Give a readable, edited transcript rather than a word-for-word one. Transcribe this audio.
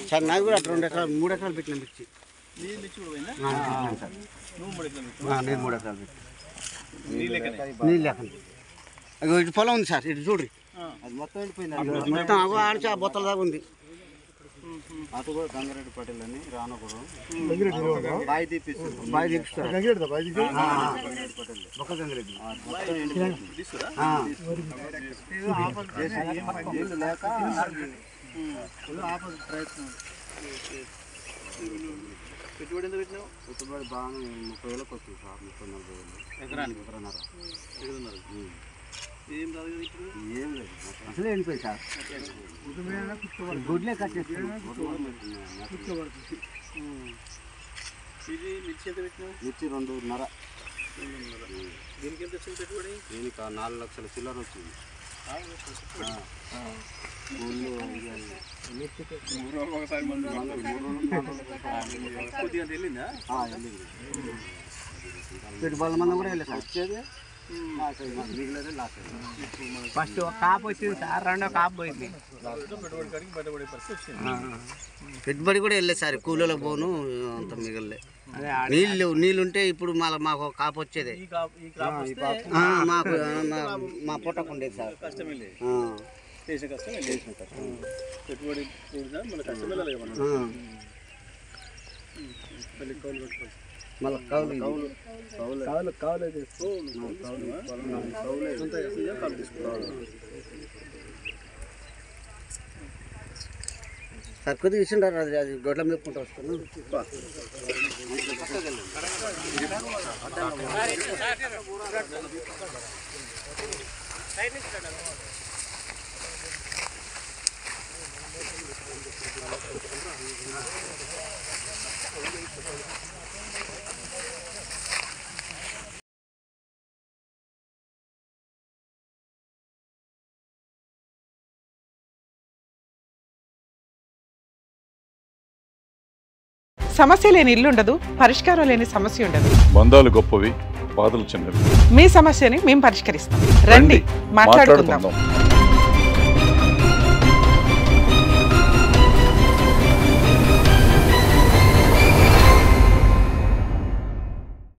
Sir నాకు కూడా 2 ఎకరాలు 3 ఎకరాలు పెట్టిన మిర్చి. నేను 3 ఎకరాలు పెట్టి నీళ్ళు లేకండి. ఇటు పొలం ఉంది సార్, ఇటు చూడ్రి అది మొత్తం వెళ్ళిపోయింది. మొత్తం ఆడిచి ఆ బొత్తల దాకా ఉంది. అటు కూడా గంగారెడ్డి పటేల్ అని రానకూడదు బాయి తీపిస్తారు. లేక ఆపద ప్రయత్నం. పెట్టుబడి ఎంత పెట్టినావు? పెట్టుబడి బాగా 30,000 వస్తుంది సార్. 30-40,000 ఎకరానికి. ఎకరన్నర. ఏం రాదు ఇప్పుడు, ఏం లేదు అసలే వెళ్ళిపోయి సార్. గుడ్లే కట్టేస్తాను. ఇది మిర్చి ఎంత పెట్టినావు? మిర్చి 2.5. దీనికి ఎంత వచ్చింది పెట్టుబడి? దీనికి 4 లక్షల చిల్లర వచ్చింది. కొద్దిగా వెళ్ళిందా? పెట్టుబడుల మంది కూడా వెళ్ళి సార్. వచ్చేది మిగిలేదు లాస్. ఫస్ట్ ఒక కాపు వచ్చింది సార్, రెండో కాపు పోయింది. పెట్టుబడి కాడికి బయటపడే పరిస్థితి వచ్చింది. పెట్టుబడి కూడా వెళ్ళలేదు సార్. కూలీలో పోను అంత మిగలలే. నీళ్ళు ఉంటే ఇప్పుడు మాకు ఒక కాపు వచ్చేది. మాకు మా పొట్టకు ఉండేది సార్. కష్టమే లేదు, చేసే కష్టం చేసిన కష్టం. పెట్టుబడి మన కష్టం వెళ్ళాలి కదా. మళ్ళీ కౌలు పెట్టుకోవచ్చు. మళ్ళీ కౌలు సార్ కొద్దిగా ఇచ్చిండారు. అది గొడ్ల మేపుకుంటూ వస్తాను. సమస్య లేని ఇల్లు ఉండదు, పరిష్కారం లేని సమస్య ఉండదు. బంధాలు గొప్పవి, బాధలు చిన్నవి. మీ సమస్యని మేము పరిష్కరిస్తాం. రండి, మాట్లాడుకుందాం.